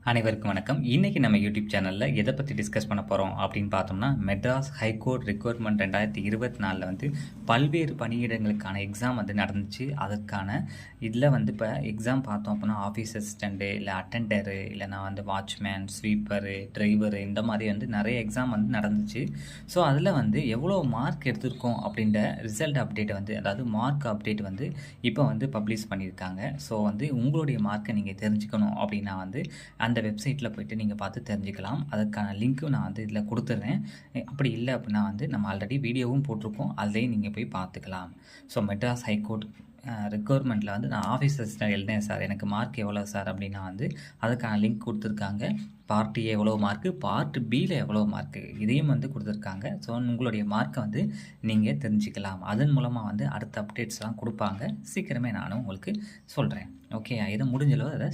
அனைவருக்கும் வணக்கம். இன்னைக்கு நம்ம யூடியூப் சேனல்ல எதை பத்தி டிஸ்கஸ் பண்ண போறோம் அப்படின்னு பார்த்தோம்னா, மெட்ராஸ் ஹைகோர்ட் ரெக்ரூட்மெண்ட் 2024ல பல்வேறு பணியிடங்களுக்கான எக்ஸாம் நடந்துச்சு. அதற்கான இதில இப்ப எக்ஸாம் பார்த்தோம் அப்படின்னா, ஆஃபீஸ் அசிஸ்டன்ட் இல்ல அட்டெண்டரு இல்லன்னா வாட்ச்மேன், ஸ்வீப்பரு, டிரைவரு இந்த மாரி நெறைய எக்ஸாம் நடந்துச்சு. ஸோ அதில எவ்வளோ மார்க் எடுத்திருக்கோம் அப்படின்ற ரிசல்ட் அப்டேட் அதாவது மார்க் அப்டேட் இப்போ பப்ளிஷ் பண்ணியிருக்காங்க. ஸோ உங்களுடைய மார்க்கை நீங்க தெரிஞ்சுக்கணும் அப்படின்னா அந்த வெப்சைட்டில் போய்ட்டு நீங்கள் பார்த்து தெரிஞ்சுக்கலாம். அதுக்கான லிங்க்கும் நான் இதில் கொடுத்துட்றேன். அப்படி இல்லை அப்படின்னா நம்ம ஆல்ரெடி வீடியோவும் போட்டிருக்கோம். அதிலேயே நீங்கள் போய் பார்த்துக்கலாம். ஸோ மெட்ராஸ் ஹைகோர்ட் ரெக்யர்மெண்ட்டில் நான் ஆஃபீஸ் அசிஸ்டன்ட் எழுதினேன் சார், எனக்கு மார்க் எவ்வளோ சார் அப்படின்னா அதுக்கான லிங்க் கொடுத்துருக்காங்க. பார்ட் ஏ எவ்வளோ மார்க்கு, பார்ட் பியில் எவ்வளோ மார்க்கு இதையும் கொடுத்துருக்காங்க. ஸோ உங்களுடைய மார்க்கை நீங்கள் தெரிஞ்சுக்கலாம். அதன் மூலமாக அடுத்த அப்டேட்ஸ்லாம் கொடுப்பாங்க. சீக்கிரமே நானும் உங்களுக்கு சொல்கிறேன். ஓகே, இதை முடிஞ்சளவு அதை